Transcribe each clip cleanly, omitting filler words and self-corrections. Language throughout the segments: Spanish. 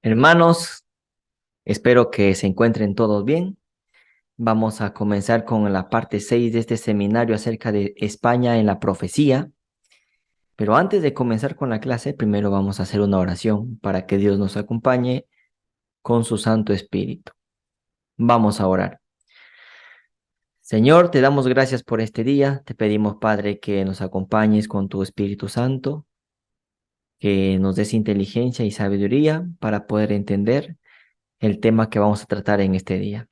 Hermanos, espero que se encuentren todos bien. Vamos a comenzar con la parte 6 de este seminario acerca de España en la profecía. Pero antes de comenzar con la clase, primero vamos a hacer una oración para que Dios nos acompañe con su Santo Espíritu. Vamos a orar. Señor, te damos gracias por este día. Te pedimos, Padre, que nos acompañes con tu Espíritu Santo, que nos des inteligencia y sabiduría para poder entender el tema que vamos a tratar en este día.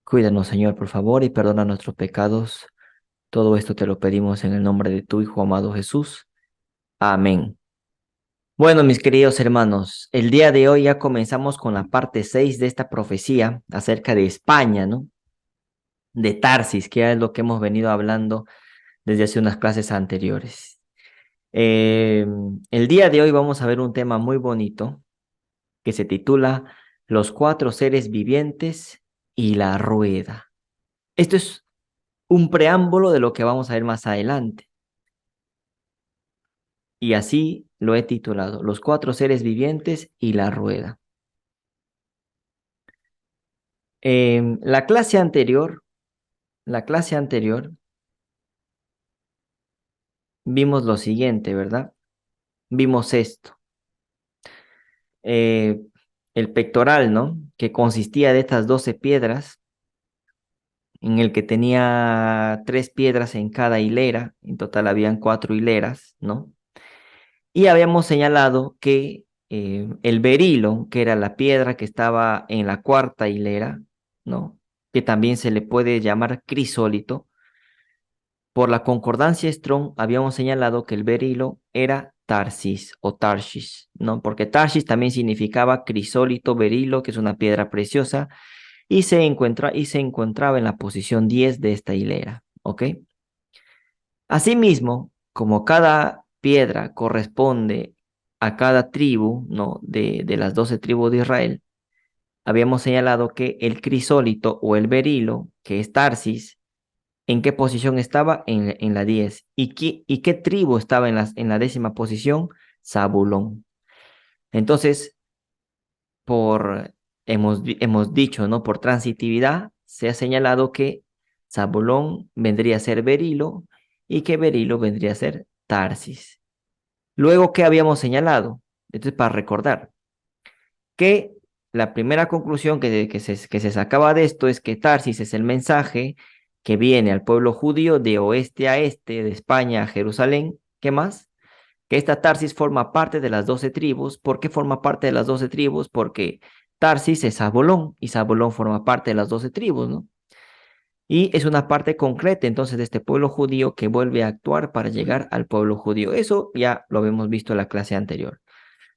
Cuídanos, Señor, por favor, y perdona nuestros pecados. Todo esto te lo pedimos en el nombre de tu Hijo amado Jesús. Amén. Bueno, mis queridos hermanos, el día de hoy ya comenzamos con la parte 6 de esta profecía acerca de España, ¿no? De Tarsis, que es lo que hemos venido hablando desde hace unas clases anteriores. Eh, el día de hoy vamos a ver un tema muy bonito que se titula Los cuatro seres vivientes y la rueda. Esto es un preámbulo de lo que vamos a ver más adelante. Y así lo he titulado, Los cuatro seres vivientes y la rueda. La clase anterior, vimos lo siguiente, ¿verdad? Vimos esto. Eh, el pectoral, ¿no? Que consistía de estas 12 piedras, en el que tenía 3 piedras en cada hilera, en total habían 4 hileras, ¿no? Y habíamos señalado que el berilo, que era la piedra que estaba en la cuarta hilera, ¿no? Que también se le puede llamar crisólito. Por la concordancia Strong habíamos señalado que el berilo era Tarsis o Tarshish, ¿no? Porque Tarshish también significaba crisólito, berilo, que es una piedra preciosa, y se encontraba en la posición 10 de esta hilera, ¿ok? Asimismo, como cada piedra corresponde a cada tribu, ¿no? De las 12 tribus de Israel, habíamos señalado que el crisólito o el berilo, que es Tarsis, ¿en qué posición estaba? En la 10. ¿Y qué tribu estaba en la 10ª posición? Zabulón. Entonces, hemos dicho, ¿no? Por transitividad, se ha señalado que Zabulón vendría a ser berilo y que berilo vendría a ser Tarsis. Luego, ¿qué habíamos señalado? Esto es para recordar que la primera conclusión que se sacaba de esto es que Tarsis es el mensaje que viene al pueblo judío de oeste a este, de España a Jerusalén. ¿Qué más? Que esta Tarsis forma parte de las 12 tribus. ¿Por qué forma parte de las 12 tribus? Porque Tarsis es Zabulón y Zabulón forma parte de las 12 tribus, ¿no? Y es una parte concreta entonces de este pueblo judío que vuelve a actuar para llegar al pueblo judío. Eso ya lo habíamos visto en la clase anterior.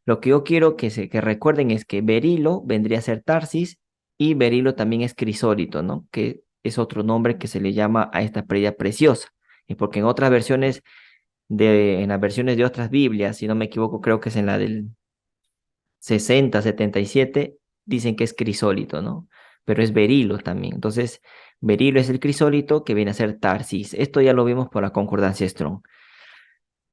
Lo que yo quiero que recuerden es que berilo vendría a ser Tarsis y berilo también es crisólito, ¿no? Que es otro nombre que se le llama a esta piedra preciosa. Y porque en otras versiones, en las versiones de otras Biblias, si no me equivoco, creo que es en la del 60, 77, dicen que es crisólito, ¿no? pero es berilo también. Entonces, berilo es el crisólito que viene a ser Tarsis. Esto ya lo vimos por la concordancia Strong.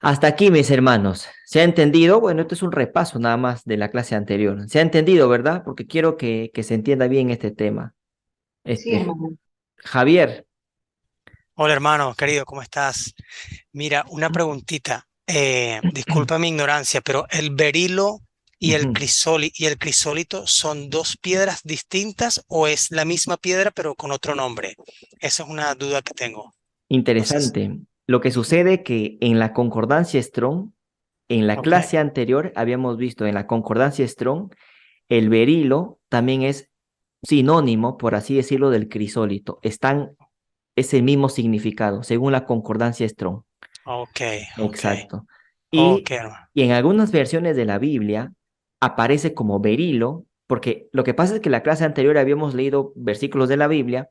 Hasta aquí, mis hermanos. ¿Se ha entendido? Bueno, esto es un repaso nada más de la clase anterior. ¿Se ha entendido, verdad? Porque quiero que se entienda bien este tema. Sí, Este, hermano. Javier. Hola hermano, querido, ¿cómo estás? Mira, una preguntita. Disculpa mi ignorancia, pero el berilo Ujú. y el crisólito son dos piedras distintas o es la misma piedra pero con otro nombre. Esa es una duda que tengo. No sé. Interesante. Lo que Ujú. sucede que en la concordancia Strong, en la Ok, clase anterior habíamos visto en la concordancia Strong, el berilo también es sinónimo, por así decirlo, del crisólito. Están ese mismo significado, según la concordancia Strong. ok, ok, Exacto. ok, Y, hermano. y en algunas versiones de la Biblia aparece como berilo, porque lo que pasa es que la clase anterior habíamos leído versículos de la Biblia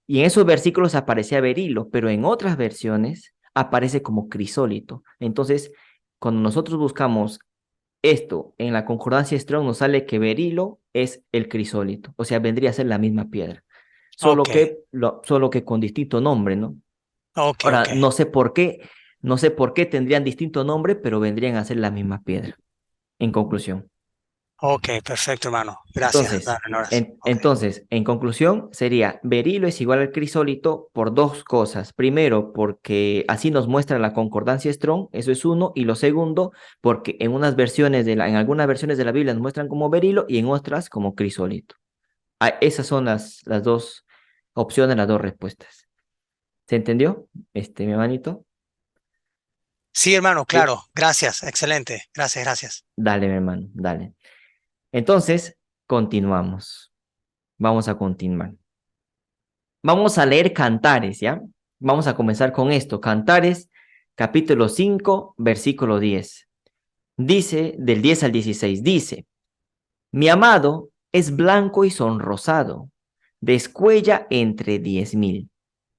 y en esos versículos aparecía berilo, pero en otras versiones aparece como crisólito. Entonces, cuando nosotros buscamos esto en la concordancia Strong, nos sale que berilo es el crisólito, o sea, vendría a ser la misma piedra, Ok, solo que con distinto nombre, ¿no? ok, Ahora, ok, no sé por qué tendrían distinto nombre, pero vendrían a ser la misma piedra, en conclusión. ok, perfecto, hermano. Gracias, Entonces, dale un abrazo. Ok. en conclusión, sería berilo es igual al crisólito por dos cosas. Primero, porque así nos muestra la concordancia Strong, eso es uno, y lo segundo, porque en algunas versiones de la Biblia nos muestran como berilo y en otras como crisólito. Ah, esas son las dos opciones, las dos respuestas. ¿Se entendió? Mi hermanito. Sí, hermano, Sí. claro. Gracias, excelente. Gracias, gracias. Dale, mi hermano, dale. Entonces, continuamos. Vamos a continuar. Vamos a leer Cantares, ¿ya? Vamos a comenzar con esto. Cantares, capítulo 5, versículo 10. Dice, del 10 al 16, dice, mi amado es blanco y sonrosado, descuella entre 10.000.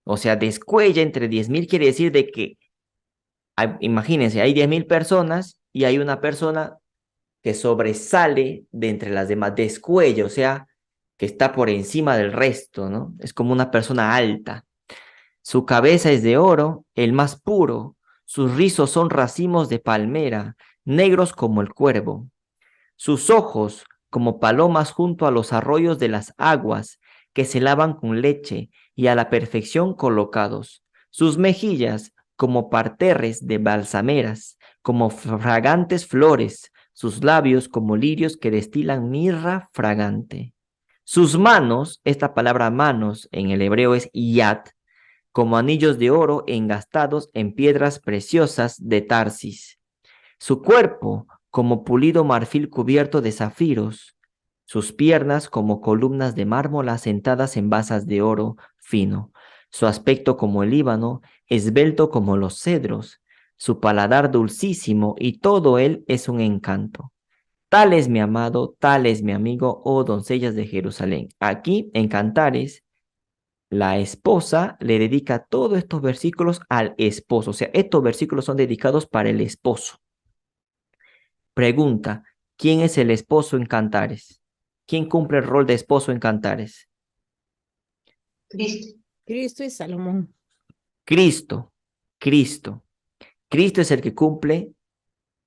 O sea, descuella entre 10.000 quiere decir de que, imagínense, hay 10.000 personas y hay una persona que sobresale de entre las demás, descuello, o sea, que está por encima del resto, ¿no? Es como una persona alta. Su cabeza es de oro, el más puro, sus rizos son racimos de palmera, negros como el cuervo, sus ojos como palomas junto a los arroyos de las aguas que se lavan con leche y a la perfección colocados, sus mejillas como parterres de balsameras, como fragantes flores, sus labios como lirios que destilan mirra fragante. Sus manos, esta palabra manos en el hebreo es yad, como anillos de oro engastados en piedras preciosas de Tarsis. Su cuerpo como pulido marfil cubierto de zafiros, sus piernas como columnas de mármol asentadas en basas de oro fino, su aspecto como el Líbano, esbelto como los cedros, su paladar dulcísimo y todo él es un encanto. Tal es mi amado, tal es mi amigo, oh doncellas de Jerusalén. Aquí en Cantares la esposa le dedica todos estos versículos al esposo. O sea, estos versículos son dedicados para el esposo. Pregunta, ¿quién es el esposo en Cantares? ¿Quién cumple el rol de esposo en Cantares? Cristo. Cristo y Salomón. Cristo, Cristo. Cristo es el que cumple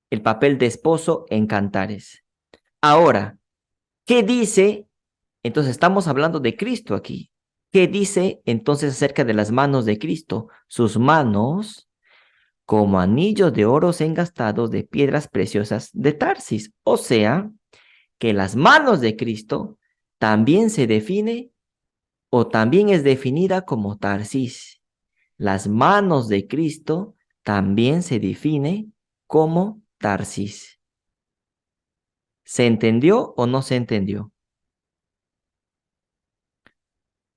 el papel de esposo en Cantares. Ahora, ¿qué dice? Entonces estamos hablando de Cristo aquí. ¿Qué dice entonces acerca de las manos de Cristo? Sus manos como anillos de oro engastados de piedras preciosas de Tarsis. O sea, que las manos de Cristo también se define o también es definida como Tarsis. Las manos de Cristo también se define como Tarsis. ¿Se entendió o no se entendió?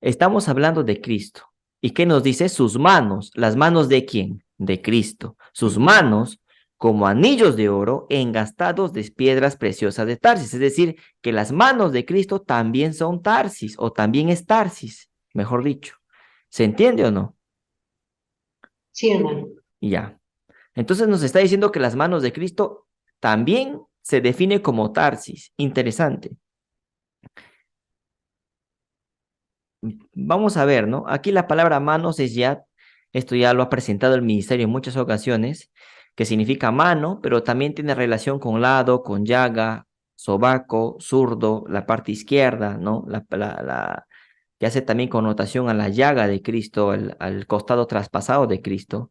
Estamos hablando de Cristo. ¿Y qué nos dice? Sus manos. ¿Las manos de quién? De Cristo. Sus Ujú. manos como anillos de oro engastados de piedras preciosas de Tarsis. Es decir, que las manos de Cristo también son Tarsis o también es Tarsis, mejor dicho. ¿Se entiende o no? Sí, hermano. Ya. Entonces nos está diciendo que las manos de Cristo también se define como Tarsis. Interesante. vamos a ver, ¿no? Aquí la palabra manos es yad, esto ya lo ha presentado el ministerio en muchas ocasiones, que significa mano, pero también tiene relación con lado, con llaga, sobaco, zurdo, la parte izquierda, ¿no? Que hace también connotación a la llaga de Cristo, al costado traspasado de Cristo.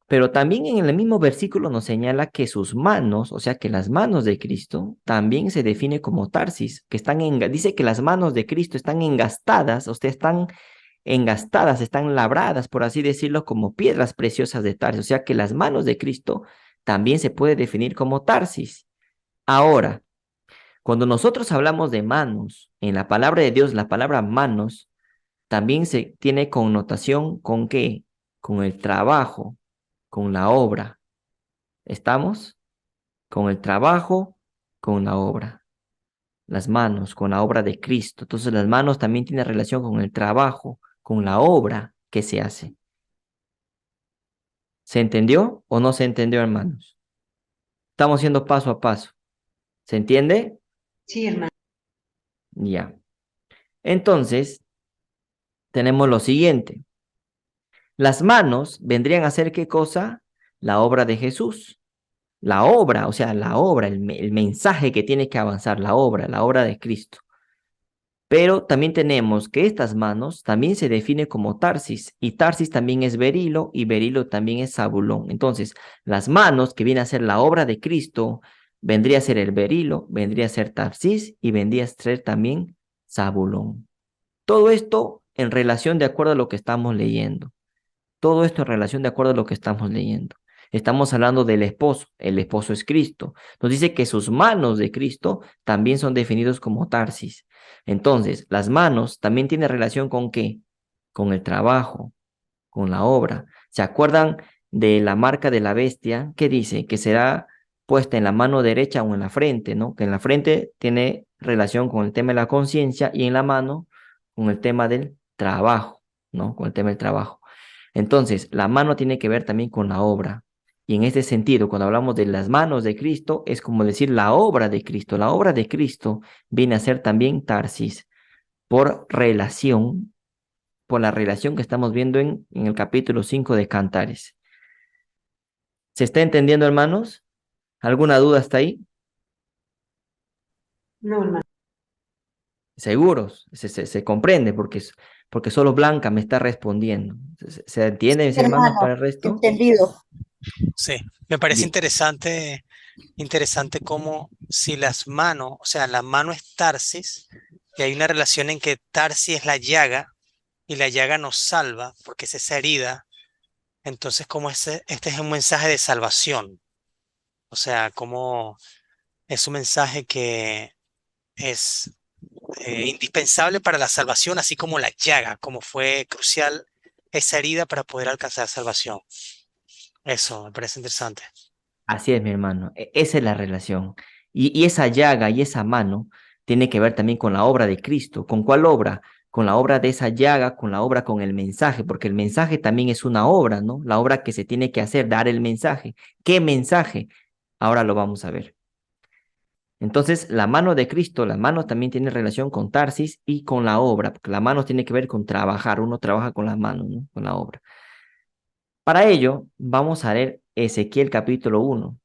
Pero también en el mismo versículo nos señala que sus manos, o sea que las manos de Cristo, también se define como tarsis, que dice que las manos de Cristo están engastadas, o sea, están engastadas, están labradas, por así decirlo, como piedras preciosas de tarsis. O sea que las manos de Cristo también se puede definir como tarsis. Ahora, cuando nosotros hablamos de manos, en la palabra de Dios, la palabra manos también se tiene connotación con qué? Con el trabajo, con la obra. ¿Estamos? Con el trabajo, con la obra. Las manos, con la obra de Cristo. Entonces las manos también tienen relación con el trabajo, con la obra que se hace. ¿Se entendió o no se entendió, hermanos? Estamos yendo paso a paso. ¿Se entiende? Sí, hermano. Ya. Entonces, tenemos lo siguiente. Las manos vendrían a ser ¿qué cosa? La obra de Jesús. La obra, o sea, la obra, el mensaje que tiene que avanzar, la obra de Cristo. Pero también tenemos que estas manos también se define como Tarsis, y Tarsis también es berilo, y berilo también es Zabulón. Entonces, las manos, que viene a ser la obra de Cristo, vendría a ser el berilo, vendría a ser Tarsis, y vendría a ser también Zabulón. Todo esto en relación de acuerdo a lo que estamos leyendo. Todo esto en relación de acuerdo a lo que estamos leyendo. Estamos hablando del esposo. El esposo es Cristo. Nos dice que sus manos de Cristo también son definidos como Tarsis. Entonces, las manos también tienen relación con ¿qué? Con el trabajo, con la obra. ¿Se acuerdan de la marca de la bestia? Que dice que será puesta en la mano derecha o en la frente, ¿no? Que en la frente tiene relación con el tema de la conciencia y en la mano con el tema del trabajo, ¿no? Con el tema del trabajo. Entonces, la mano tiene que ver también con la obra. Y en este sentido, cuando hablamos de las manos de Cristo, es como decir la obra de Cristo. La obra de Cristo viene a ser también Tarsis, por relación, por la relación que estamos viendo en el capítulo 5 de Cantares. ¿Se está entendiendo, hermanos? ¿Alguna duda hasta ahí? No, hermano. Seguros, se comprende, porque solo Blanca me está respondiendo. ¿Se entiende, mis hermanos, para Hermano, el resto? entendido. Sí, me parece Bien. interesante cómo si las manos, o sea, la mano es Tarsis, y hay una relación en que Tarsis es la llaga, y la llaga nos salva, porque es esa herida. Entonces, como este es un mensaje de salvación, o sea, como es un mensaje que es indispensable para la salvación, así como la llaga, como fue crucial esa herida para poder alcanzar salvación. Eso me parece interesante. Así es, mi hermano. Esa es la relación. Y esa llaga y esa mano tiene que ver también con la obra de Cristo. ¿Con cuál obra? Con la obra de esa llaga, con la obra con el mensaje, porque el mensaje también es una obra, ¿no? La obra que se tiene que hacer, dar el mensaje. ¿Qué mensaje? Ahora lo vamos a ver. Entonces, la mano de Cristo, la mano también tiene relación con Tarsis y con la obra, porque la mano tiene que ver con trabajar. Uno trabaja con las manos, ¿no? Con la obra. Para ello, vamos a leer Ezequiel capítulo 1.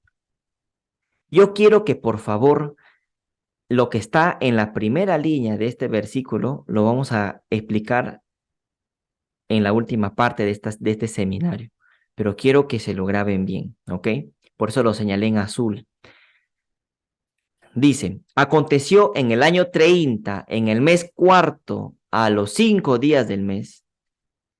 Yo quiero que por favor lo que está en la primera línea de este versículo lo vamos a explicar en la última parte de este seminario, pero quiero que se lo graben bien, ¿ok? Por eso lo señalé en azul. Dice, aconteció en el año 30, en el mes cuarto, a los 5 días del mes,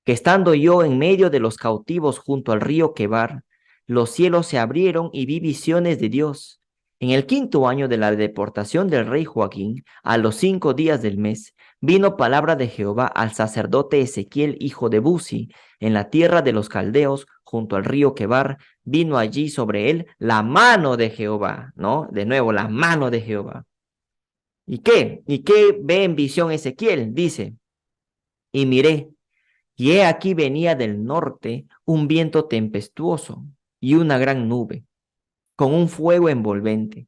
que estando yo en medio de los cautivos junto al río Quebar, los cielos se abrieron y vi visiones de Dios. En el quinto año de la deportación del rey Joaquín, a los 5 días del mes, vino palabra de Jehová al sacerdote Ezequiel, hijo de Buzi, en la tierra de los caldeos, junto al río Quebar, vino allí sobre él la mano de Jehová, ¿no? De nuevo, la mano de Jehová. ¿Y qué? ¿Y qué ve en visión Ezequiel? Dice, y miré, y he aquí venía del norte un viento tempestuoso y una gran nube, con un fuego envolvente,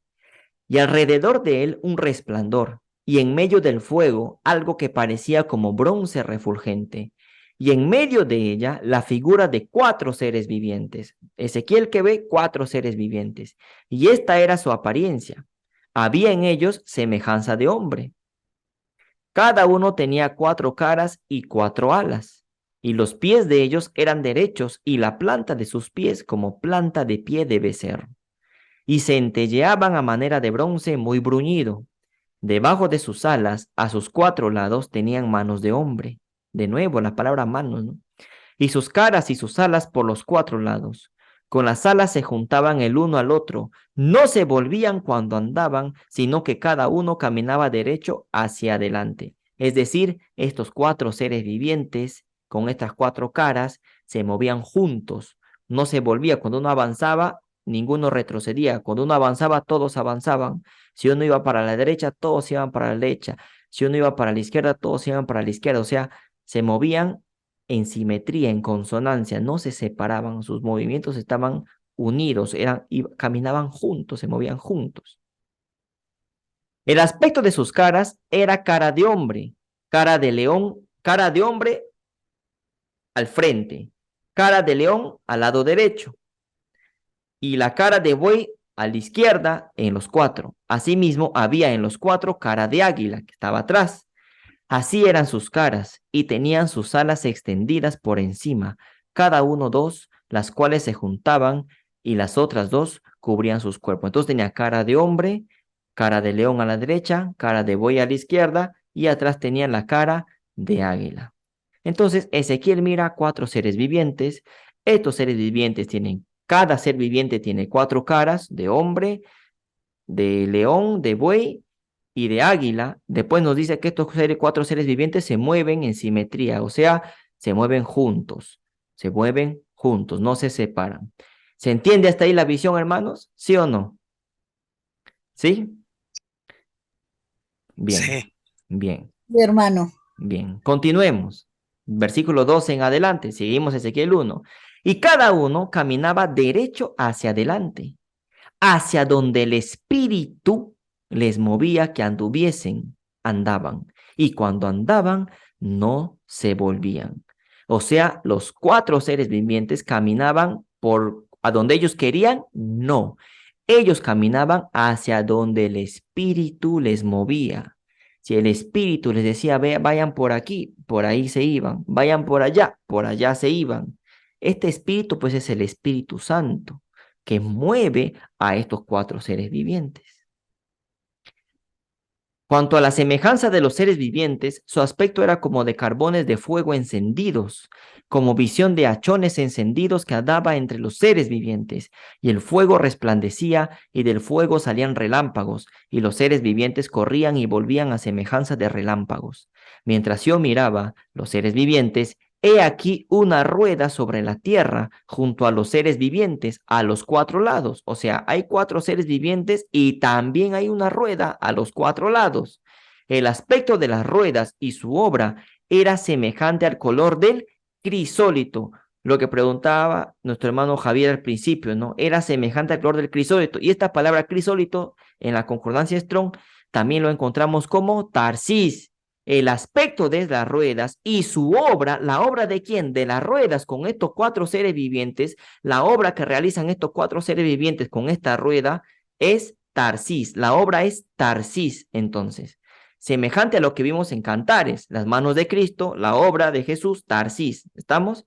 y alrededor de él un resplandor, y en medio del fuego algo que parecía como bronce refulgente, y en medio de ella la figura de 4 seres vivientes. Ezequiel que ve 4 seres vivientes, y esta era su apariencia. Había en ellos semejanza de hombre. Cada uno tenía 4 caras y 4 alas, y los pies de ellos eran derechos, y la planta de sus pies como planta de pie de becerro. Y centelleaban a manera de bronce muy bruñido. Debajo de sus alas, a sus 4 lados, tenían manos de hombre. De nuevo, la palabra manos, ¿no? Y sus caras y sus alas por los 4 lados. Con las alas se juntaban el uno al otro. No se volvían cuando andaban, sino que cada uno caminaba derecho hacia adelante. Es decir, estos 4 seres vivientes, con estas 4 caras, se movían juntos. No se volvía. Cuando uno avanzaba, ninguno retrocedía. Cuando uno avanzaba, todos avanzaban. Si uno iba para la derecha, todos iban para la derecha. Si uno iba para la izquierda, todos iban para la izquierda. O sea, se movían en simetría, en consonancia, no se separaban, sus movimientos estaban unidos, caminaban juntos, se movían juntos. El aspecto de sus caras era cara de hombre, cara de león, cara de hombre al frente, cara de león al lado derecho y la cara de buey a la izquierda en los 4. Asimismo, había en los 4 cara de águila que estaba atrás. Así eran sus caras, y tenían sus alas extendidas por encima, cada uno 2, las cuales se juntaban, y las otras 2 cubrían sus cuerpos. Entonces tenía cara de hombre, cara de león a la derecha, cara de buey a la izquierda, y atrás tenía la cara de águila. Entonces Ezequiel mira 4 seres vivientes. Estos seres vivientes cada ser viviente tiene 4 caras, de hombre, de león, de buey y de águila. Después nos dice que estos 4 seres vivientes se mueven en simetría, o sea, se mueven juntos, no se separan. ¿Se entiende hasta ahí la visión, hermanos? ¿Sí o no? ¿Sí? Bien, Sí. bien, Sí, hermano. bien. Continuemos. Versículo 12 en adelante, seguimos Ezequiel 1. Y cada uno caminaba derecho hacia adelante, hacia donde el espíritu les movía que anduviesen, andaban. Y cuando andaban, no se volvían. O sea, los 4 seres vivientes caminaban por a donde ellos querían, no. Ellos caminaban hacia donde el espíritu les movía. Si el espíritu les decía, vayan por aquí, por ahí se iban. Vayan por allá se iban. Este espíritu, pues, es el Espíritu Santo que mueve a estos 4 seres vivientes. Cuanto a la semejanza de los seres vivientes, su aspecto era como de carbones de fuego encendidos, como visión de hachones encendidos que andaba entre los seres vivientes, y el fuego resplandecía, y del fuego salían relámpagos, y los seres vivientes corrían y volvían a semejanza de relámpagos. Mientras yo miraba, los seres vivientes, he aquí una rueda sobre la tierra junto a los seres vivientes a los 4 lados. O sea, hay 4 seres vivientes y también hay una rueda a los 4 lados. El aspecto de las ruedas y su obra era semejante al color del crisólito. Lo que preguntaba nuestro hermano Javier al principio, ¿no? Era semejante al color del crisólito. Y esta palabra crisólito en la concordancia Strong también lo encontramos como Tarsis. El aspecto de las ruedas y su obra, ¿la obra de quién? De las ruedas con estos 4 seres vivientes, la obra que realizan estos 4 seres vivientes con esta rueda es Tarsis, la obra es Tarsis, entonces. Semejante a lo que vimos en Cantares, las manos de Cristo, la obra de Jesús, Tarsis, ¿estamos?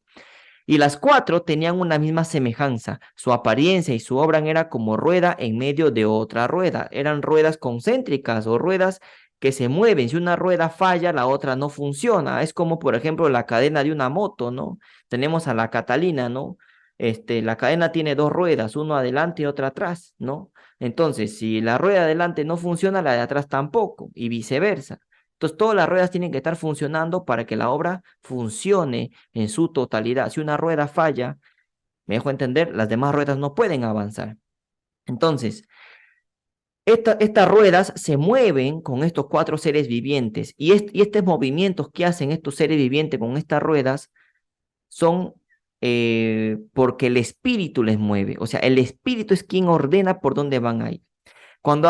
Y las 4 tenían una misma semejanza, su apariencia y su obra era como rueda en medio de otra rueda, eran ruedas concéntricas o ruedas que se mueven. Si una rueda falla, la otra no funciona. Es como, por ejemplo, la cadena de una moto, ¿no? Tenemos a la Catalina, ¿no? La cadena tiene 2 ruedas, uno adelante y otra atrás, ¿no? Entonces, si la rueda de adelante no funciona, la de atrás tampoco, y viceversa. Entonces, todas las ruedas tienen que estar funcionando para que la obra funcione en su totalidad. Si una rueda falla, me dejo entender, las demás ruedas no pueden avanzar. Entonces, estas ruedas se mueven con estos 4 seres vivientes y estos movimientos que hacen estos seres vivientes con estas ruedas son porque el espíritu les mueve. O sea, el espíritu es quien ordena por dónde van a ir. Cuando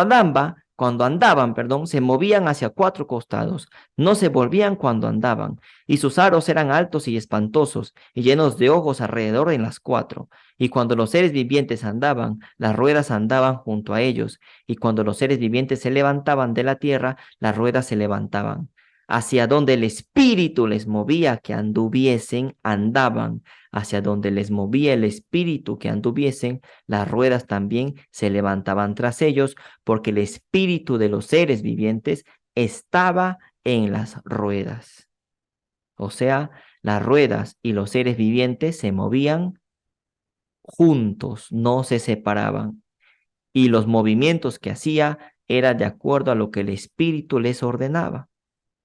cuando andaban, perdón, se movían hacia 4 costados, no se volvían cuando andaban, y sus aros eran altos y espantosos, y llenos de ojos alrededor en las 4. Y cuando los seres vivientes andaban, las ruedas andaban junto a ellos, y cuando los seres vivientes se levantaban de la tierra, las ruedas se levantaban. Hacia donde el espíritu les movía que anduviesen, andaban. Hacia donde les movía el espíritu que anduviesen, las ruedas también se levantaban tras ellos, porque el espíritu de los seres vivientes estaba en las ruedas. O sea, las ruedas y los seres vivientes se movían juntos, no se separaban. Y los movimientos que hacía eran de acuerdo a lo que el espíritu les ordenaba.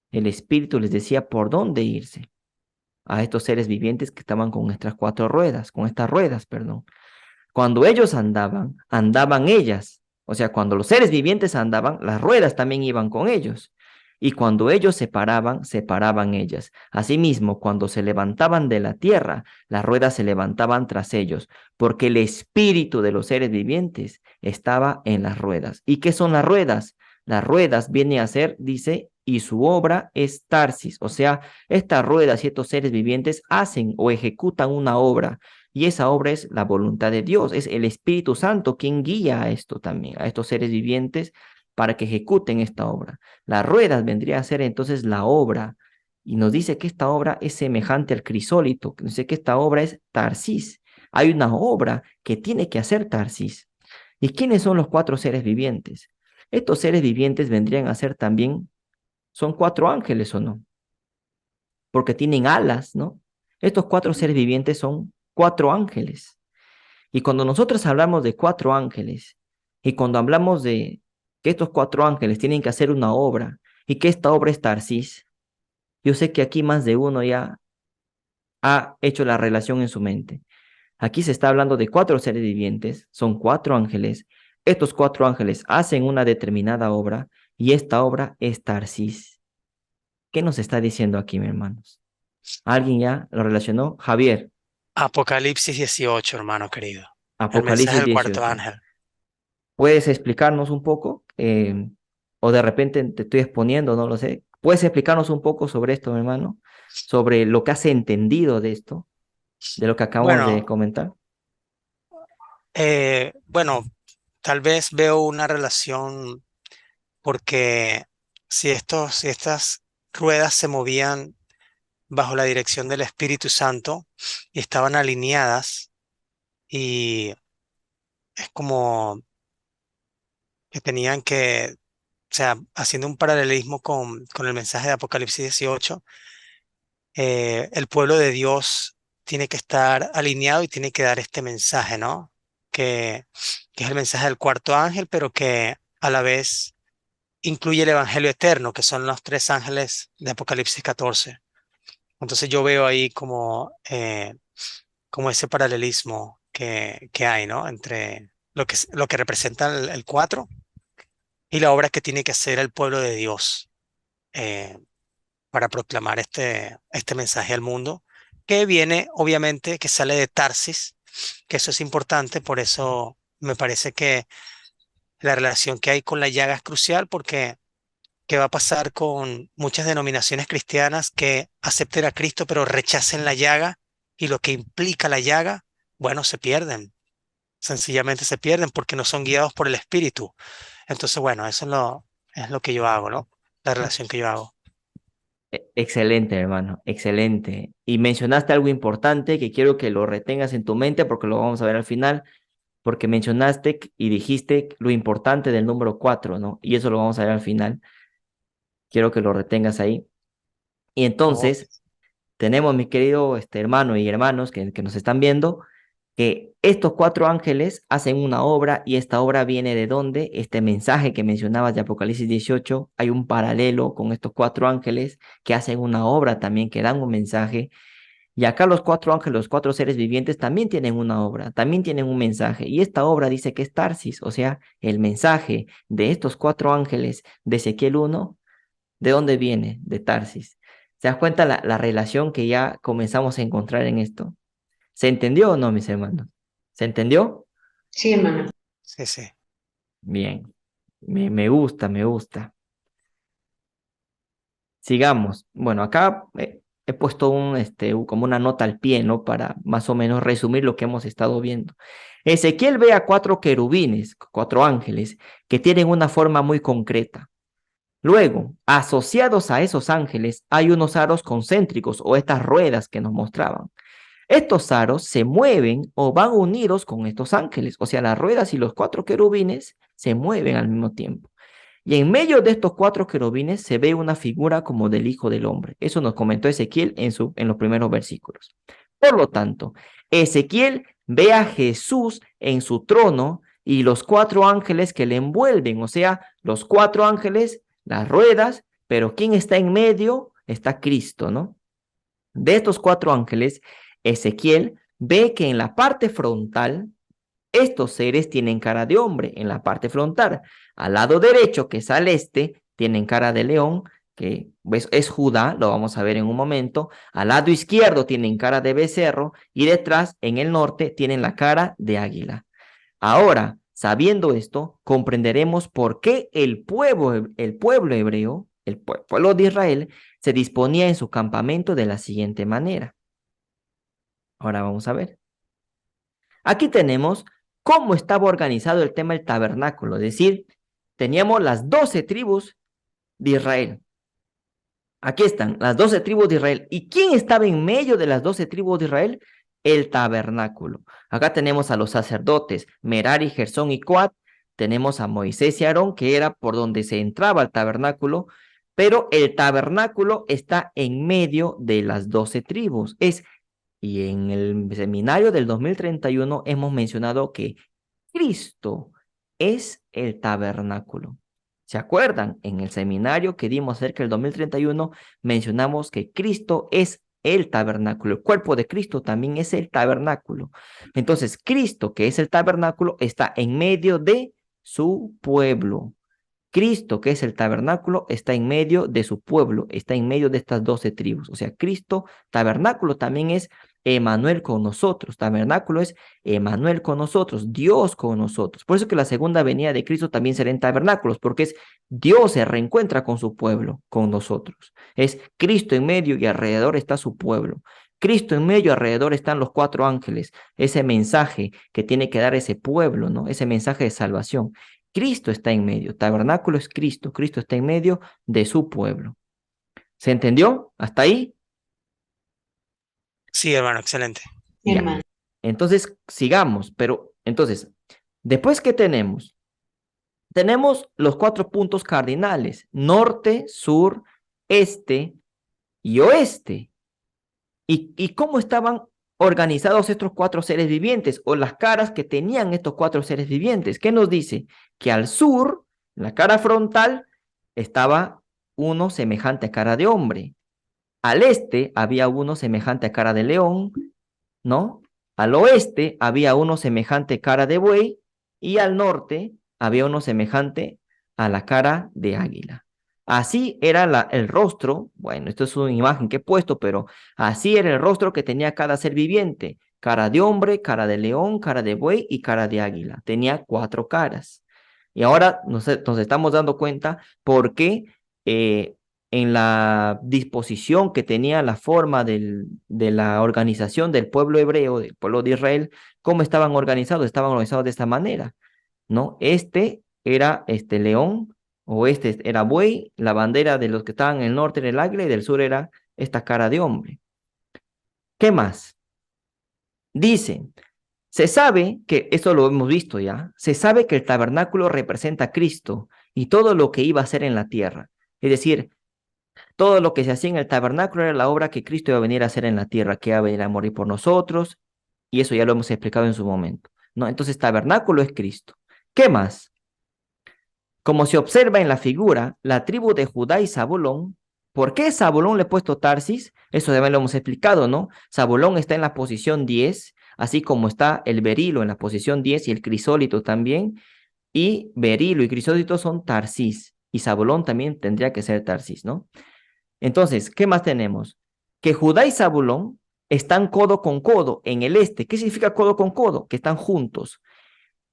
El espíritu les decía por dónde irse a estos seres vivientes que estaban con estas 4 ruedas, con estas ruedas, perdón. Cuando ellos andaban, andaban ellas. O sea, cuando los seres vivientes andaban, las ruedas también iban con ellos. Y cuando ellos se paraban, se paraban ellas. Asimismo, cuando se levantaban de la tierra, las ruedas se levantaban tras ellos, porque el espíritu de los seres vivientes estaba en las ruedas. ¿Y qué son las ruedas? Las ruedas vienen a ser, dice, y su obra es Tarsis. O sea, estas ruedas y estos seres vivientes hacen o ejecutan una obra. Y esa obra es la voluntad de Dios, es el Espíritu Santo quien guía a esto también, a estos seres vivientes para que ejecuten esta obra. Las ruedas vendría a ser entonces la obra, y nos dice que esta obra es semejante al crisólito, nos dice que esta obra es Tarsis. Hay una obra que tiene que hacer Tarsis. ¿Y quiénes son los 4 seres vivientes? Estos seres vivientes vendrían a ser también, son 4 ángeles o no, porque tienen alas, ¿no? Estos 4 seres vivientes son 4 ángeles. Y cuando nosotros hablamos de 4 ángeles, y cuando hablamos de que estos 4 ángeles tienen que hacer una obra, y que esta obra es Tarsis, yo sé que aquí más de uno ya ha hecho la relación en su mente. Aquí se está hablando de 4 seres vivientes, son 4 ángeles. Estos 4 ángeles hacen una determinada obra, y esta obra es Tarsis. ¿Qué nos está diciendo aquí, mis hermanos? ¿Alguien ya lo relacionó? Javier, Apocalipsis 18, hermano querido. El mensaje Apocalipsis del cuarto 18. ángel. ¿Puedes explicarnos un poco? O de repente te estoy exponiendo, no lo sé. ¿Puedes explicarnos un poco sobre esto, mi hermano? Sobre lo que has entendido de esto, de lo que acabamos de Bueno, comentar. bueno, tal vez veo una relación porque si estas ruedas se movían bajo la dirección del Espíritu Santo y estaban alineadas y es como que tenían que, o sea, haciendo un paralelismo con el mensaje de Apocalipsis 18, el pueblo de Dios tiene que estar alineado y tiene que dar este mensaje, ¿no? Que, que es el mensaje del cuarto ángel, pero que a la vez incluye el Evangelio eterno, que son los 3 ángeles de Apocalipsis 14. Entonces yo veo ahí como ese paralelismo que hay, ¿no? Entre lo que representa el 4 y la obra que tiene que hacer el pueblo de Dios eh, para proclamar este mensaje al mundo, que viene, obviamente, que sale de Tarsis, que eso es importante, por eso me parece que la relación que hay con la llaga es crucial, porque ¿qué va a pasar con muchas denominaciones cristianas que acepten a Cristo pero rechacen la llaga y lo que implica la llaga? Bueno, se pierden, sencillamente se pierden porque no son guiados por el Espíritu. Entonces, bueno, eso es lo que yo hago, ¿no? La relación que yo hago. Excelente, hermano, excelente. Y mencionaste algo importante que quiero que lo retengas en tu mente porque lo vamos a ver al final, porque mencionaste y dijiste lo importante del número 4, ¿no? Y eso lo vamos a ver al final. Quiero que lo retengas ahí. Y Oh, entonces, tenemos, mi querido hermano y hermanos que nos están viendo, que estos 4 ángeles hacen una obra y esta obra viene de dónde. Este mensaje que mencionabas de Apocalipsis 18, hay un paralelo con estos 4 ángeles que hacen una obra también, que dan un mensaje. Y acá los 4 ángeles, los 4 seres vivientes también tienen una obra, también tienen un mensaje. Y esta obra dice que es Tarsis, o sea, el mensaje de estos 4 ángeles de Ezequiel 1, ¿de dónde viene? De Tarsis. ¿Se das cuenta la relación que ya comenzamos a encontrar en esto? ¿Se entendió o no, mis hermanos? ¿Se entendió? Sí, hermano. sí, sí. Bien. Me gusta, me gusta. Sigamos. Bueno, acá he puesto como una nota al pie, ¿no? Para más o menos resumir lo que hemos estado viendo. Ezequiel ve a 4 querubines, 4 ángeles, que tienen una forma muy concreta. Luego, asociados a esos ángeles, hay unos aros concéntricos o estas ruedas que nos mostraban. Estos aros se mueven o van unidos con estos ángeles, o sea, las ruedas y los 4 querubines se mueven al mismo tiempo. Y en medio de estos 4 querubines se ve una figura como del Hijo del Hombre. Eso nos comentó Ezequiel en los primeros versículos. Por lo tanto, Ezequiel ve a Jesús en su trono y los 4 ángeles que le envuelven, o sea, los 4 ángeles, las ruedas, pero ¿quién está en medio? Está Cristo, ¿no? De estos 4 ángeles, Ezequiel ve que en la parte frontal, estos seres tienen cara de hombre en la parte frontal. Al lado derecho, que es al este, tienen cara de león, que es Judá, lo vamos a ver en un momento. Al lado izquierdo tienen cara de becerro y detrás, en el norte, tienen la cara de águila. Ahora, sabiendo esto, comprenderemos por qué el pueblo hebreo, el pueblo de Israel, se disponía en su campamento de la siguiente manera. Ahora vamos a ver. Aquí tenemos cómo estaba organizado el tema del tabernáculo, es decir, teníamos las 12 tribus de Israel. Aquí están las 12 tribus de Israel. ¿Y quién estaba en medio de las 12 tribus de Israel? El tabernáculo. Acá tenemos a los sacerdotes, Merari, Gersón y Coat. Tenemos a Moisés y Aarón, que era por donde se entraba al tabernáculo, pero el tabernáculo está en medio de las 12 tribus. Y en el seminario del 2031 hemos mencionado que Cristo es el tabernáculo. ¿Se acuerdan? En el seminario que dimos cerca del 2031 mencionamos que Cristo es el tabernáculo. El cuerpo de Cristo también es el tabernáculo. Entonces, Cristo, que es el tabernáculo, está en medio de su pueblo. Cristo, que es el tabernáculo, está en medio de su pueblo, está en medio de estas 12 tribus. O sea, Cristo, tabernáculo también es Emanuel con nosotros. Tabernáculo es Emanuel con nosotros, Dios con nosotros. Por eso que la segunda venida de Cristo también será en tabernáculos, porque es Dios se reencuentra con su pueblo, con nosotros. Es Cristo en medio y alrededor está su pueblo. Cristo en medio, alrededor están los 4 ángeles, ese mensaje que tiene que dar ese pueblo, ¿no? Ese mensaje de salvación. Cristo está en medio, tabernáculo es Cristo, Cristo está en medio de su pueblo. ¿Se entendió? ¿Hasta ahí? Sí, hermano, excelente. Sí, Ya. hermano. Entonces, sigamos, pero entonces, después, ¿qué tenemos? Tenemos los 4 puntos cardinales, norte, sur, este y oeste. ¿Y cómo estaban organizados estos 4 seres vivientes o las caras que tenían estos 4 seres vivientes? ¿Qué nos dice? Que al sur, en la cara frontal, estaba uno semejante a cara de hombre. Al este había uno semejante a cara de león, ¿no? Al oeste había uno semejante a cara de buey y al norte había uno semejante a la cara de águila. Así era el rostro, bueno, esto es una imagen que he puesto, pero así era el rostro que tenía cada ser viviente, cara de hombre, cara de león, cara de buey y cara de águila. Tenía 4 caras. Y ahora nos estamos dando cuenta por qué en la disposición que tenía la forma de la organización del pueblo hebreo, del pueblo de Israel, cómo estaban organizados. Estaban organizados de esta manera, ¿no? Este era león, o este era buey, la bandera de los que estaban en el norte era el águila y del sur era esta cara de hombre. ¿Qué más? Dice, se sabe que, esto lo hemos visto ya, se sabe que el tabernáculo representa a Cristo y todo lo que iba a hacer en la tierra. Es decir, todo lo que se hacía en el tabernáculo era la obra que Cristo iba a venir a hacer en la tierra, que iba a venir a morir por nosotros, y eso ya lo hemos explicado en su momento, ¿no? Entonces, tabernáculo es Cristo. ¿Qué más? Como se observa en la figura, la tribu de Judá y Zabulón, ¿por qué Zabulón le he puesto Tarsis? Eso también lo hemos explicado, ¿no? Zabulón está en la posición 10, así como está el berilo en la posición 10 y el crisólito también, y berilo y crisólito son Tarsis, y Zabulón también tendría que ser Tarsis, ¿no? Entonces, ¿qué más tenemos? Que Judá y Zabulón están codo con codo en el este. ¿Qué significa codo con codo? Que están juntos.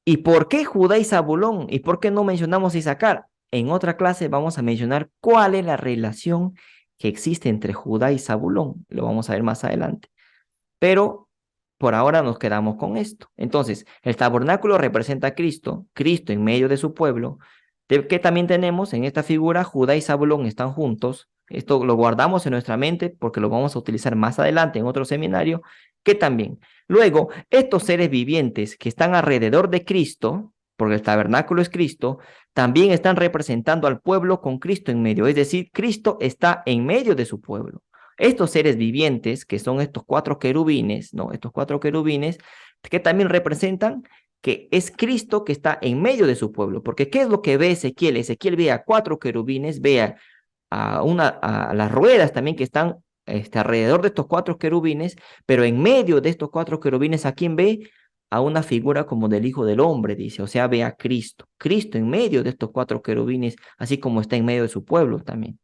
¿Y por qué Judá y Zabulón? ¿Y por qué no mencionamos Isaacar? En otra clase vamos a mencionar cuál es la relación que existe entre Judá y Zabulón. Lo vamos a ver más adelante. Pero por ahora nos quedamos con esto. Entonces, el tabernáculo representa a Cristo, Cristo en medio de su pueblo, que también tenemos en esta figura, Judá y Zabulón están juntos. Esto lo guardamos en nuestra mente porque lo vamos a utilizar más adelante en otro seminario, que también. Luego, estos seres vivientes que están alrededor de Cristo, porque el tabernáculo es Cristo, también están representando al pueblo con Cristo en medio. Es decir, Cristo está en medio de su pueblo. Estos seres vivientes, que son estos cuatro querubines, ¿no? Estos cuatro querubines, que también representan que es Cristo que está en medio de su pueblo. Porque ¿qué es lo que ve Ezequiel? Ezequiel ve a cuatro querubines, ve a las ruedas también que están alrededor de estos cuatro querubines, pero en medio de estos cuatro querubines, ¿a quién ve? A una figura como del Hijo del Hombre, dice, o sea, ve a Cristo. Cristo en medio de estos cuatro querubines, así como está en medio de su pueblo también.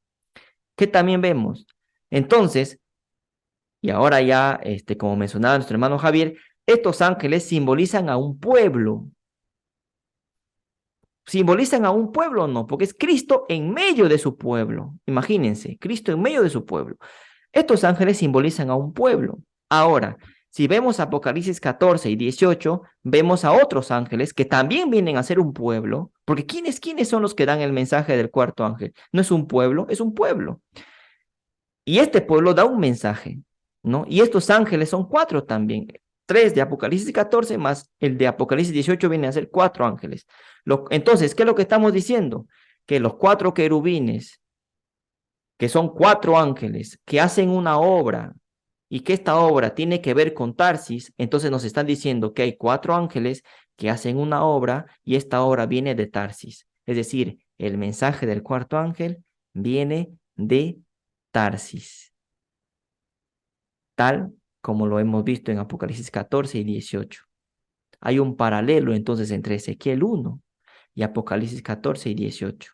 ¿Qué también vemos? Entonces, y ahora ya, como mencionaba nuestro hermano Javier, estos ángeles simbolizan a un pueblo. ¿Simbolizan a un pueblo o no? Porque es Cristo en medio de su pueblo. Imagínense, Cristo en medio de su pueblo. Estos ángeles simbolizan a un pueblo. Ahora, si vemos Apocalipsis 14 y 18, vemos a otros ángeles que también vienen a ser un pueblo, porque ¿quiénes son los que dan el mensaje del cuarto ángel? No es un pueblo, es un pueblo. Y este pueblo da un mensaje, ¿no? Y estos ángeles son cuatro también. Tres de Apocalipsis 14 más el de Apocalipsis 18 viene a ser cuatro ángeles. Entonces, ¿qué es lo que estamos diciendo? Que los cuatro querubines, que son cuatro ángeles, que hacen una obra y que esta obra tiene que ver con Tarsis, entonces nos están diciendo que hay cuatro ángeles que hacen una obra y esta obra viene de Tarsis. Es decir, el mensaje del cuarto ángel viene de Tarsis, tal como lo hemos visto en Apocalipsis 14 y 18. Hay un paralelo entonces entre Ezequiel 1 y Apocalipsis 14 y 18.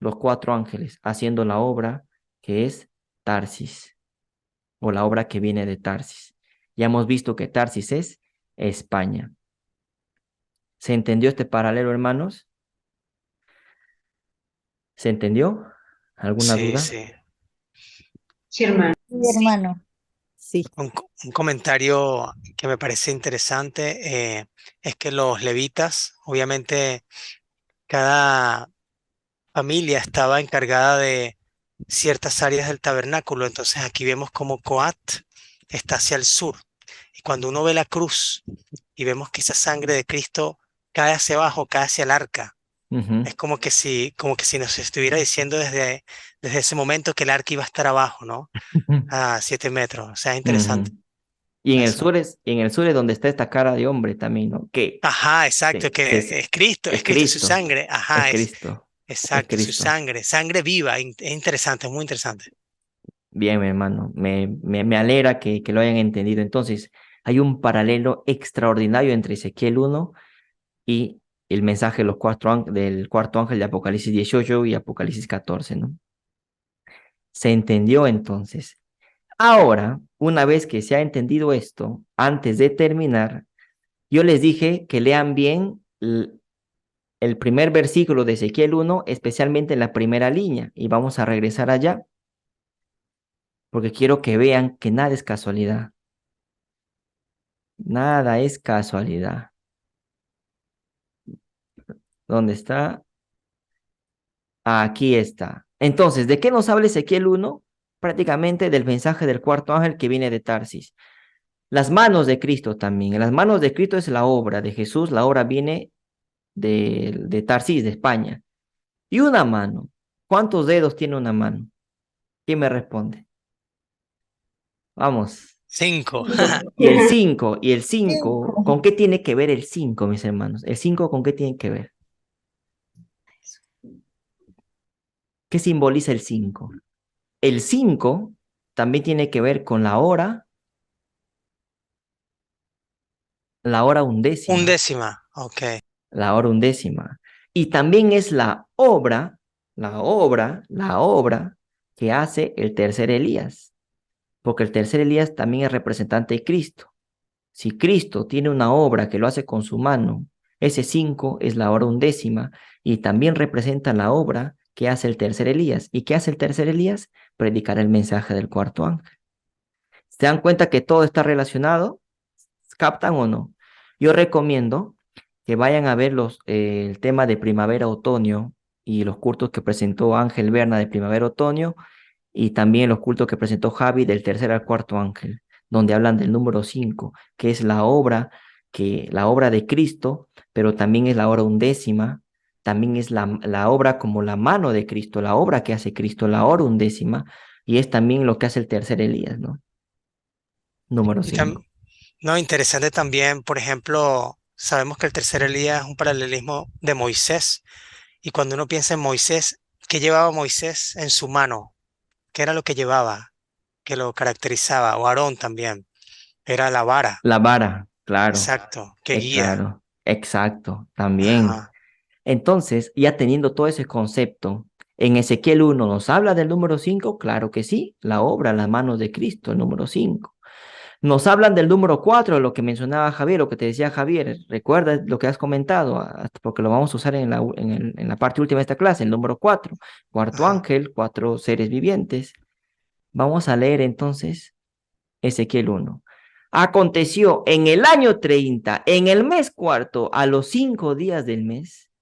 Los cuatro ángeles haciendo la obra que es Tarsis, o la obra que viene de Tarsis. Ya hemos visto que Tarsis es España. ¿Se entendió este paralelo, hermanos? ¿Se entendió? ¿Alguna Sí, duda? sí. Sí, hermano. Sí, hermano. Sí. Un comentario que me parece interesante es que los levitas, obviamente, cada familia estaba encargada de ciertas áreas del tabernáculo. Entonces aquí vemos como Coat está hacia el sur. Y cuando uno ve la cruz y vemos que esa sangre de Cristo cae hacia abajo, cae hacia el arca, Ujú, es como que si nos estuviera diciendo desde ese momento que el arca iba a estar abajo, ¿no? A 7 metros. O sea, es interesante ujú. Y eso. en el sur es donde está esta cara de hombre también, ¿no? Que Ajá, exacto, que es Es Cristo, su Cristo, sangre. es Ajá, es Cristo, es exacto, su Cristo. sangre, sangre viva. Es interesante, muy interesante. Bien, mi hermano, me alegra que lo hayan entendido. Entonces, hay un paralelo extraordinario entre Ezequiel 1 y el mensaje de del cuarto ángel de Apocalipsis 18 y Apocalipsis 14, ¿no? ¿Se entendió entonces? Ahora, una vez que se ha entendido esto, antes de terminar, yo les dije que lean bien el primer versículo de Ezequiel 1, especialmente en la primera línea, y vamos a regresar allá, porque quiero que vean que nada es casualidad. Nada es casualidad. ¿Dónde está? Aquí está. Entonces, ¿de qué nos habla Ezequiel 1? Prácticamente del mensaje del cuarto ángel que viene de Tarsis. Las manos de Cristo también. En las manos de Cristo es la obra de Jesús. La obra viene de Tarsis, de España. Y una mano. ¿Cuántos dedos tiene una mano? ¿Quién me responde? Vamos. 5. Y el 5, Cinco. ¿con qué tiene que ver el 5, mis hermanos? ¿El 5 con qué tiene que ver? ¿Qué simboliza el 5? El 5 también tiene que ver con la hora undécima, Undécima, ok. la hora undécima. Y también es la obra que hace el tercer Elías, porque el tercer Elías también es representante de Cristo. Si Cristo tiene una obra que lo hace con su mano Ese 5 es la hora undécima y también representa la obra que hace el tercer Elías. ¿Y qué hace el tercer Elías? Predicar el mensaje del cuarto ángel. ¿Se dan cuenta que todo está relacionado? ¿Captan o no? Yo recomiendo que vayan a ver el tema de primavera-otoño y los cultos que presentó Ángel Berna de primavera-otoño y también los cultos que presentó Javi del tercer al cuarto ángel, donde hablan del número 5, que es la obra de Cristo, pero también es la hora undécima, también es la obra como la mano de Cristo, la obra que hace Cristo, la hora undécima, y es también lo que hace el tercer Elías, ¿no? Número Y 5. no, interesante también, por ejemplo, sabemos que el tercer Elías es un paralelismo de Moisés. Y cuando uno piensa en Moisés, ¿qué llevaba Moisés en su mano? ¿Qué era lo que llevaba, que lo caracterizaba? O Aarón también. Era la vara, La vara, claro, exacto, que guía. claro, exacto, también. Ajá. Entonces, ya teniendo todo ese concepto, en Ezequiel 1 nos habla del número 5, claro que sí, la obra, las manos de Cristo, el número 5. Nos hablan del número 4, lo que mencionaba Javier, lo que te decía Javier, recuerda lo que has comentado, porque lo vamos a usar en la parte última de esta clase, el número 4, cuarto Ajá. ángel, 4 seres vivientes. Vamos a leer entonces Ezequiel 1. Aconteció en el año 30, en el mes cuarto, a los 5 días del mes,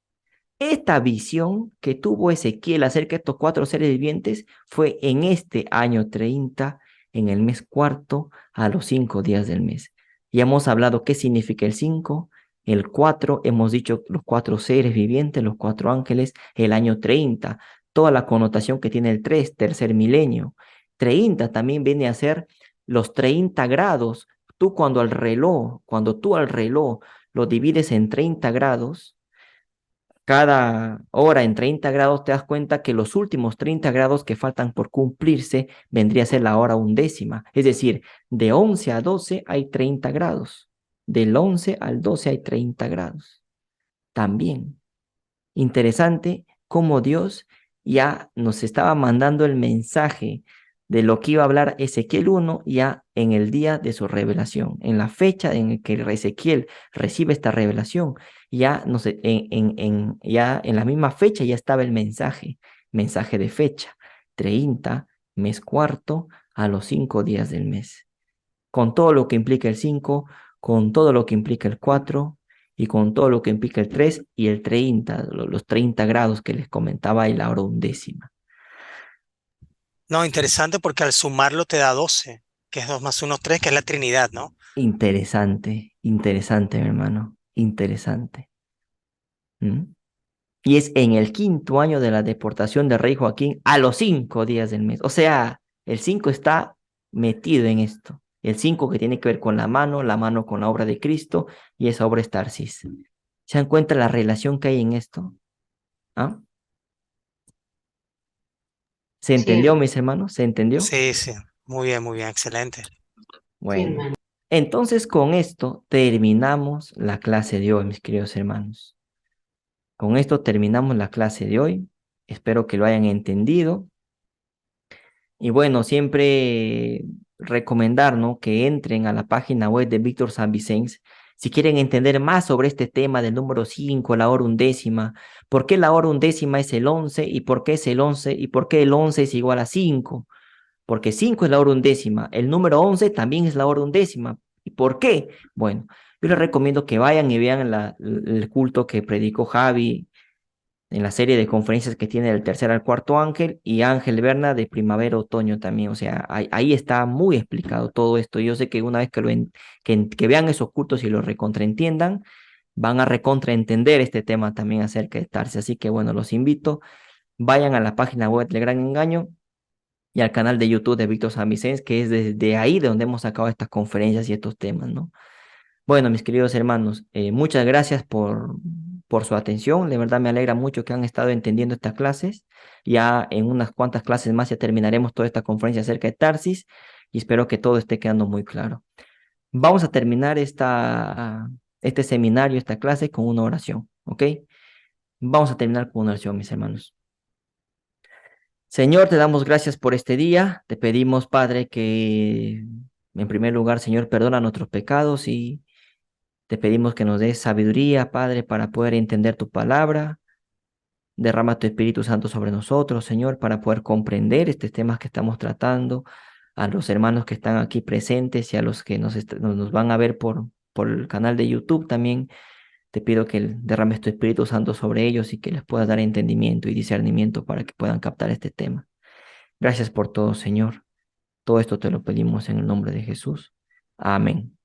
esta visión que tuvo Ezequiel acerca de estos 4 seres vivientes fue en este año 30, en el mes cuarto, a los 5 días del mes. Ya hemos hablado qué significa el 5, el 4, hemos dicho los 4 seres vivientes, los 4 ángeles, el año 30, toda la connotación que tiene el 3, tercer milenio. 30 también viene a ser los 30 grados. Cuando tú al reloj lo divides en 30 grados, cada hora en 30 grados, te das cuenta que los últimos 30 grados que faltan por cumplirse vendría a ser la hora undécima. Es decir, de 11 a 12 hay 30 grados. Del 11 al 12 hay 30 grados. También interesante cómo Dios ya nos estaba mandando el mensaje de lo que iba a hablar Ezequiel 1 ya en el día de su revelación, en la fecha en que Ezequiel recibe esta revelación, ya, no sé, ya en la misma fecha ya estaba el mensaje de fecha, 30, mes cuarto, a los 5 días del mes, con todo lo que implica el 5, con todo lo que implica el 4 y con todo lo que implica el 3 y el 30, los 30 grados que les comentaba y la hora undécima. No, interesante porque al sumarlo te da 12, que es 2 más 1, 3, que es la Trinidad, ¿no? Interesante, interesante, mi hermano, interesante. ¿Mm? Y es en el 5.º año de la deportación del rey Joaquín a los 5 días del mes. O sea, el 5 está metido en esto. El 5 que tiene que ver con la mano con la obra de Cristo, y esa obra es Tarsis. ¿Se dan cuenta la relación que hay en esto? ¿Ah? ¿Se Sí, entendió, mis hermanos? ¿Se entendió? Sí, sí, muy bien, excelente. sí, Bueno, hermano. entonces con esto terminamos la clase de hoy, mis queridos hermanos. Con esto terminamos la clase de hoy. Espero que lo hayan entendido. Y bueno, siempre recomendar, ¿no?, que entren a la página web de Víctor San Vicens si quieren entender más sobre este tema del número 5, la hora undécima, por qué la hora undécima es el 11 y por qué es el 11 y por qué el 11 es igual a 5, porque 5 es la hora undécima, el número 11 también es la hora undécima. ¿Y por qué? Bueno, yo les recomiendo que vayan y vean el culto que predicó Javi en la serie de conferencias que tiene del tercer al cuarto ángel, y Ángel Berna de primavera, otoño también. O sea, ahí está muy explicado todo esto. Yo sé que una vez que vean esos cultos y los recontraentiendan, van a recontraentender este tema también acerca de Tarsis. Así que bueno, los invito, vayan a la página web del Gran Engaño y al canal de YouTube de Víctor San Vicens, que es desde ahí de donde hemos sacado estas conferencias y estos temas, ¿no? Bueno, mis queridos hermanos, muchas gracias por su atención. De verdad me alegra mucho que han estado entendiendo estas clases. Ya en unas cuantas clases más ya terminaremos toda esta conferencia acerca de Tarsis y espero que todo esté quedando muy claro. Vamos a terminar este seminario, esta clase con una oración, ¿ok? Vamos a terminar con una oración, mis hermanos. Señor, te damos gracias por este día. Te pedimos, Padre, que en primer lugar, Señor, perdona nuestros pecados Te pedimos que nos des sabiduría, Padre, para poder entender tu palabra. Derrama tu Espíritu Santo sobre nosotros, Señor, para poder comprender estos temas que estamos tratando, a los hermanos que están aquí presentes y a los que nos van a ver por el canal de YouTube también. Te pido que derrames tu Espíritu Santo sobre ellos y que les puedas dar entendimiento y discernimiento para que puedan captar este tema. Gracias por todo, Señor. Todo esto te lo pedimos en el nombre de Jesús. Amén.